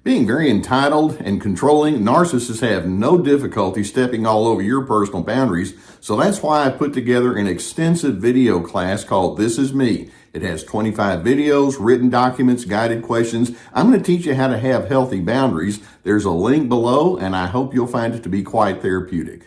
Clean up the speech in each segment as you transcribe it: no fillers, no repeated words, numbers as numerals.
Being very entitled and controlling, narcissists have no difficulty stepping all over your personal boundaries. So that's why I put together an extensive video class called This Is Me. It has 25 videos, written documents, guided questions. I'm going to teach you how to have healthy boundaries. There's a link below, and I hope you'll find it to be quite therapeutic.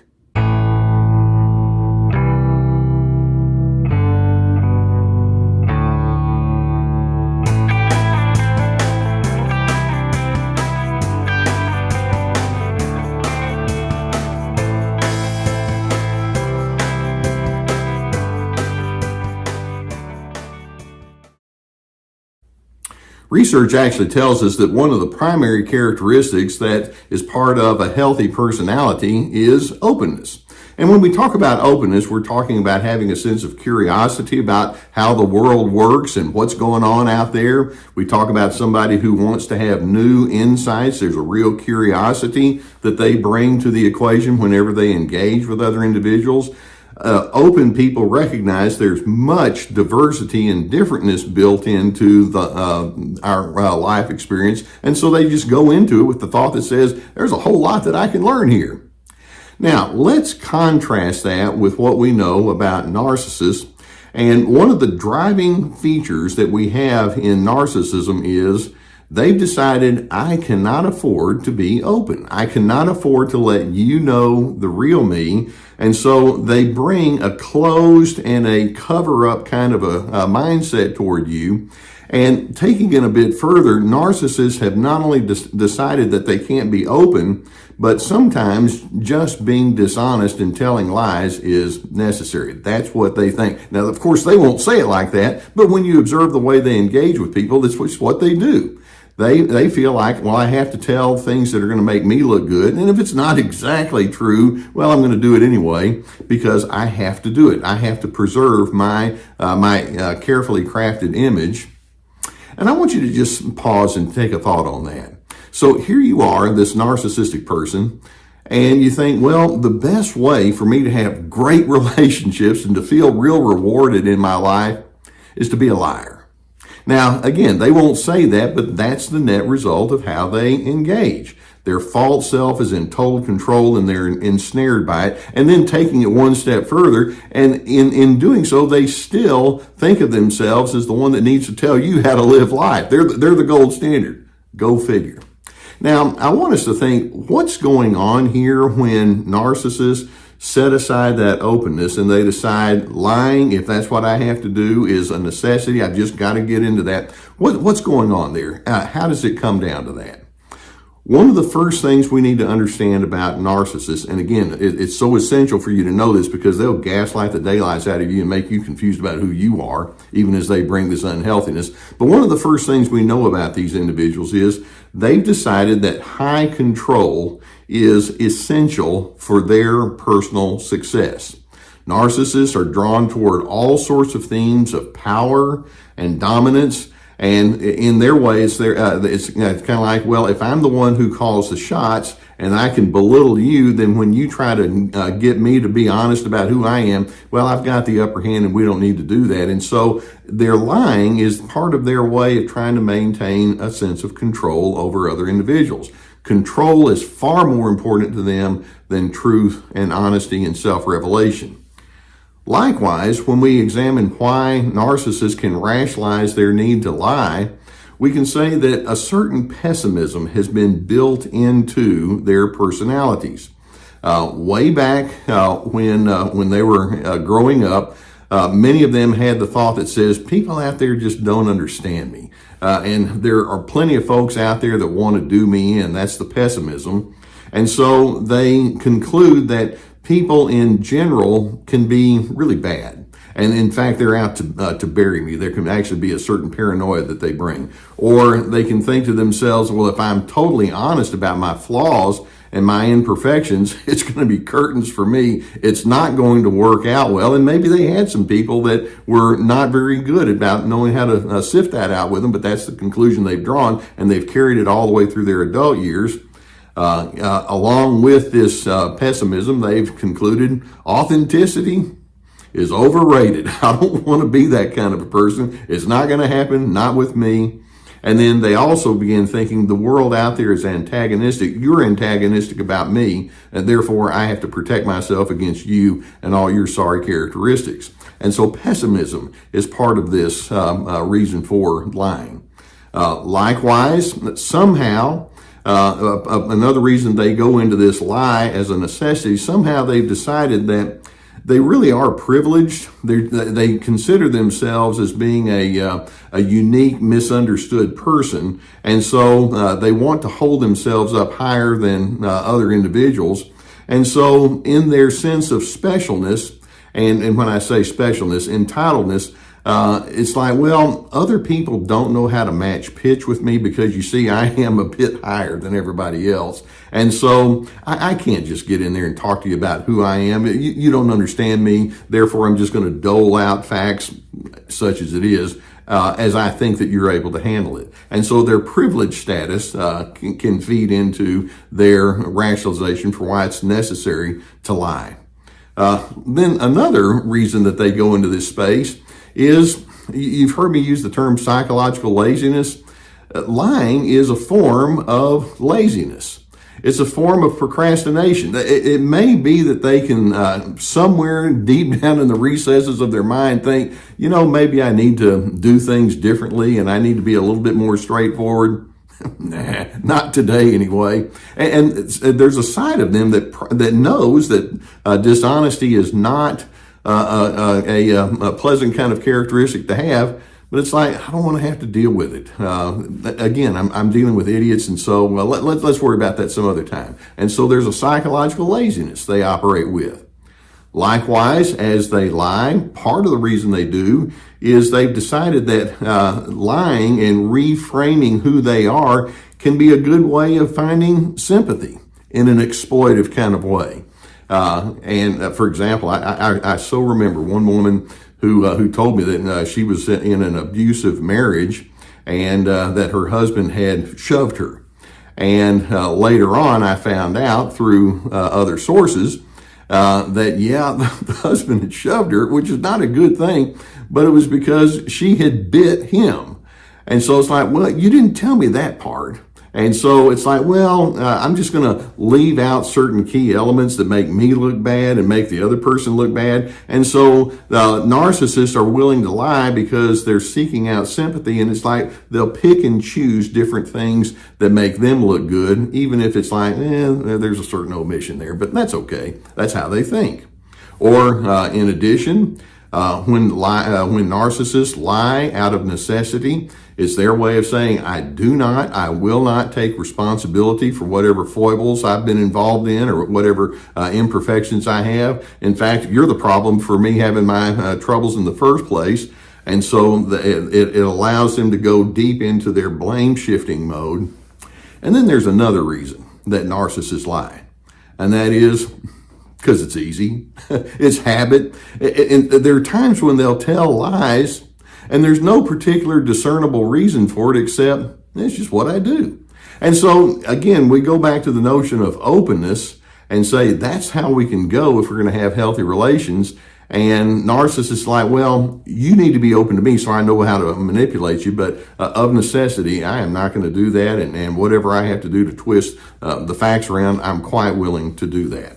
Research actually tells us that one of the primary characteristics that is part of a healthy personality is openness. And when we talk about openness, we're talking about having a sense of curiosity about how the world works and what's going on out there. We talk about somebody who wants to have new insights. There's a real curiosity that they bring to the equation whenever they engage with other individuals. Open people recognize there's much diversity and differentness built into our life experience, and so they just go into it with the thought that says, there's a whole lot that I can learn here. Now, let's contrast that with what we know about narcissists, and one of the driving features that we have in narcissism is they've decided, I cannot afford to be open. I cannot afford to let you know the real me. And so they bring a closed and a cover-up kind of a mindset toward you. And taking it a bit further, narcissists have not only decided that they can't be open, but sometimes just being dishonest and telling lies is necessary. That's what they think. Now, of course, they won't say it like that, but when you observe the way they engage with people, that's what they do. They feel like, well, I have to tell things that are going to make me look good. And if it's not exactly true, well, I'm going to do it anyway because I have to do it. I have to preserve my carefully crafted image. And I want you to just pause and take a thought on that. So here you are, this narcissistic person, and you think, well, the best way for me to have great relationships and to feel real rewarded in my life is to be a liar. Now, again, they won't say that, but that's the net result of how they engage. Their false self is in total control and they're ensnared by it. And then taking it one step further, and in doing so, they still think of themselves as the one that needs to tell you how to live life. They're the gold standard. Go figure. Now, I want us to think, what's going on here when narcissists set aside that openness and they decide lying, if that's what I have to do, is a necessity. I've just got to get into that. What's going on there? How does it come down to that? One of the first things we need to understand about narcissists, and again, it's so essential for you to know this because they'll gaslight the daylights out of you and make you confused about who you are, even as they bring this unhealthiness. But one of the first things we know about these individuals is they've decided that high control is essential for their personal success. Narcissists are drawn toward all sorts of themes of power and dominance. And in their way, it's kind of like, well, if I'm the one who calls the shots and I can belittle you, then when you try to get me to be honest about who I am, well, I've got the upper hand and we don't need to do that. And so their lying is part of their way of trying to maintain a sense of control over other individuals. Control is far more important to them than truth and honesty and self-revelation. Likewise, when we examine why narcissists can rationalize their need to lie, we can say that a certain pessimism has been built into their personalities. Way back when they were growing up, many of them had the thought that says, people out there just don't understand me. And there are plenty of folks out there that want to do me in. That's the pessimism. And so they conclude that people in general can be really bad. And in fact, they're out to bury me. There can actually be a certain paranoia that they bring. Or they can think to themselves, well, if I'm totally honest about my flaws and my imperfections, it's going to be curtains for me. It's not going to work out well. And maybe they had some people that were not very good about knowing how to sift that out with them, but that's the conclusion they've drawn, and they've carried it all the way through their adult years. Along with this pessimism, they've concluded authenticity is overrated. I don't want to be that kind of a person. It's not going to happen, not with me. And then they also begin thinking the world out there is antagonistic. You're antagonistic about me, and therefore I have to protect myself against you and all your sorry characteristics. And so pessimism is part of this reason for lying. Likewise, somehow, another reason they go into this lie as a necessity, somehow they've decided that they really are privileged. They consider themselves as being a unique, misunderstood person. And so they want to hold themselves up higher than other individuals. And so in their sense of specialness, and when I say specialness, entitledness, it's like, well, other people don't know how to match pitch with me because you see, I am a bit higher than everybody else. And so I can't just get in there and talk to you about who I am. You don't understand me. Therefore, I'm just going to dole out facts such as it is, as I think that you're able to handle it. And so their privileged status can feed into their rationalization for why it's necessary to lie. Then another reason that they go into this space is, you've heard me use the term psychological laziness. Lying is a form of laziness. It's a form of procrastination. It may be that they can, somewhere deep down in the recesses of their mind, think, maybe I need to do things differently and I need to be a little bit more straightforward. Nah, not today anyway. And there's a side of them that knows that dishonesty is not a pleasant kind of characteristic to have, but it's like, I don't want to have to deal with it. Again, I'm dealing with idiots, and so let's worry about that some other time. And so there's a psychological laziness they operate with. Likewise, as they lie, part of the reason they do is they've decided that lying and reframing who they are can be a good way of finding sympathy in an exploitive kind of way. For example, I so remember one woman who told me that she was in an abusive marriage and that her husband had shoved her. And later on, I found out through other sources that, the husband had shoved her, which is not a good thing, but it was because she had bit him. And so it's like, well, you didn't tell me that part. And so it's like, well, I'm just going to leave out certain key elements that make me look bad and make the other person look bad. And so narcissists are willing to lie because they're seeking out sympathy. And it's like they'll pick and choose different things that make them look good, even if it's like, there's a certain omission there. But that's okay. That's how they think. Or in addition, when narcissists lie out of necessity, it's their way of saying, I will not take responsibility for whatever foibles I've been involved in or whatever imperfections I have. In fact, you're the problem for me having my troubles in the first place. And so it allows them to go deep into their blame shifting mode. And then there's another reason that narcissists lie, and that is because it's easy. It's habit. And there are times when they'll tell lies and there's no particular discernible reason for it except it's just what I do. And so, again, we go back to the notion of openness and say that's how we can go if we're going to have healthy relations. And narcissists like, well, you need to be open to me so I know how to manipulate you. But of necessity, I am not going to do that. And whatever I have to do to twist the facts around, I'm quite willing to do that.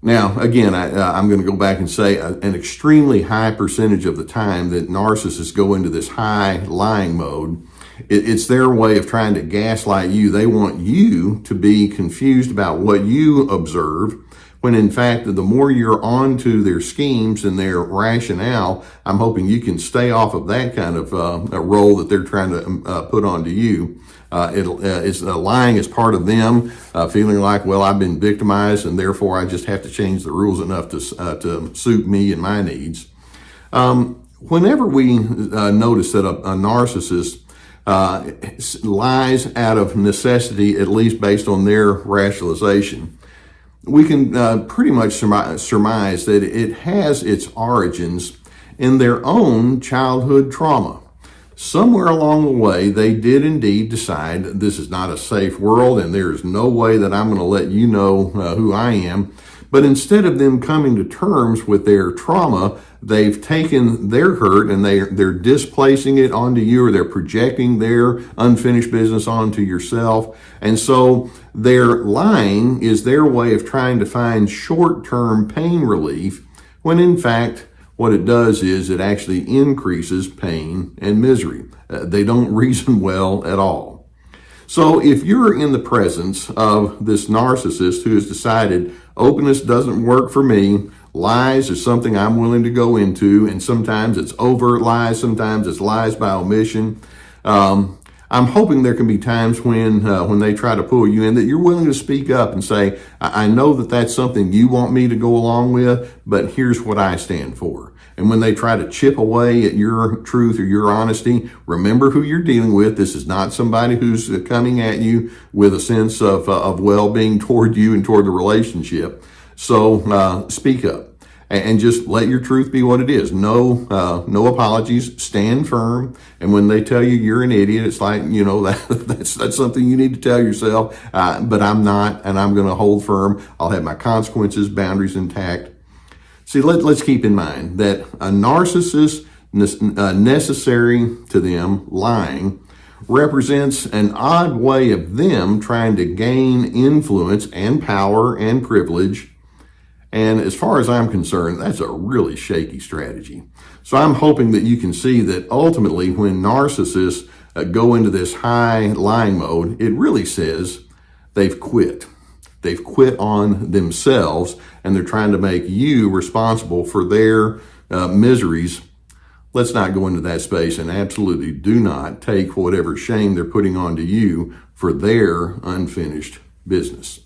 Now, again, I'm going to go back and say an extremely high percentage of the time that narcissists go into this high lying mode, it's their way of trying to gaslight you. They want you to be confused about what you observe, when in fact, the more you're onto their schemes and their rationale, I'm hoping you can stay off of that kind of a role that they're trying to put onto you. It's lying is part of them feeling like, well, I've been victimized and therefore I just have to change the rules enough to suit me and my needs. Whenever we notice that a narcissist lies out of necessity, at least based on their rationalization, we can pretty much surmise that it has its origins in their own childhood trauma. Somewhere along the way, they did indeed decide this is not a safe world and there is no way that I'm going to let you know who I am But instead of them coming to terms with their trauma, they've taken their hurt and they're displacing it onto you, or they're projecting their unfinished business onto yourself. And so their lying is their way of trying to find short-term pain relief, when in fact, what it does is it actually increases pain and misery. They don't reason well at all. So if you're in the presence of this narcissist who has decided openness doesn't work for me, lies is something I'm willing to go into, and sometimes it's overt lies, sometimes it's lies by omission, I'm hoping there can be times when they try to pull you in that you're willing to speak up and say, I know that that's something you want me to go along with, but here's what I stand for. And when they try to chip away at your truth or your honesty, remember who you're dealing with. This is not somebody who's coming at you with a sense of well-being toward you and toward the relationship. So speak up. And just let your truth be what it is. No apologies. Stand firm. And when they tell you you're an idiot, it's like, that's something you need to tell yourself. But I'm not, and I'm going to hold firm. I'll have my consequences, boundaries intact. See, let's keep in mind that a narcissist, necessary to them, lying, represents an odd way of them trying to gain influence and power and privilege. And as far as I'm concerned, that's a really shaky strategy. So I'm hoping that you can see that ultimately when narcissists go into this high lying mode, it really says they've quit. They've quit on themselves, and they're trying to make you responsible for their miseries. Let's not go into that space, and absolutely do not take whatever shame they're putting onto you for their unfinished business.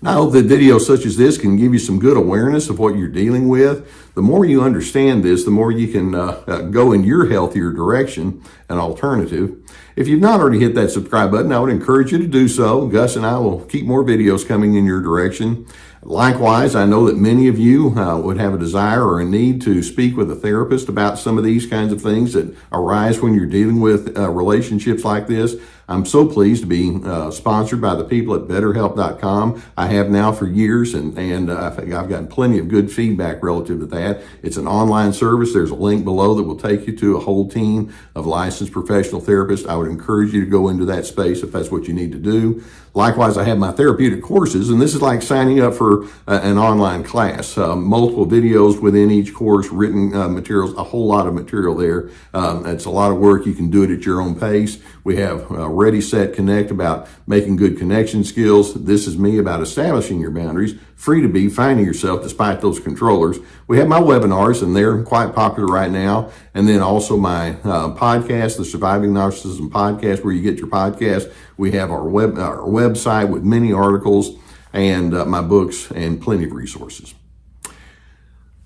Now, I hope that videos such as this can give you some good awareness of what you're dealing with. The more you understand this, the more you can go in your healthier direction, an alternative. If you've not already hit that subscribe button, I would encourage you to do so. Gus and I will keep more videos coming in your direction. Likewise, I know that many of you would have a desire or a need to speak with a therapist about some of these kinds of things that arise when you're dealing with relationships like this. I'm so pleased to be sponsored by the people at BetterHelp.com. I have now for years, and I've gotten plenty of good feedback relative to that. It's an online service. There's a link below that will take you to a whole team of licensed professional therapists. I would encourage you to go into that space if that's what you need to do. Likewise, I have my therapeutic courses, and this is like signing up for an online class. Multiple videos within each course, written materials, a whole lot of material there. It's a lot of work. You can do it at your own pace. We have Ready, Set, Connect about making good connection skills. This is me about establishing your boundaries. Free to be, finding yourself despite those controllers. We have my webinars, and they're quite popular right now. And then also my podcast, the Surviving Narcissism Podcast, where you get your podcast. We have our website with many articles and my books and plenty of resources.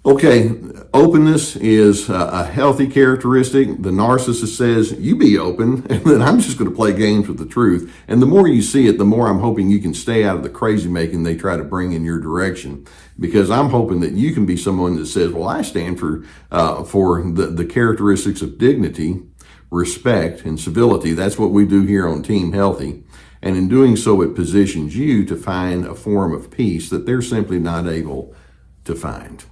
Okay, openness is a healthy characteristic. The narcissist says, you be open, and then I'm just going to play games with the truth. And the more you see it, the more I'm hoping you can stay out of the crazy making they try to bring in your direction. Because I'm hoping that you can be someone that says, well, I stand for the characteristics of dignity, respect, and civility. That's what we do here on Team Healthy. And in doing so, it positions you to find a form of peace that they're simply not able to find.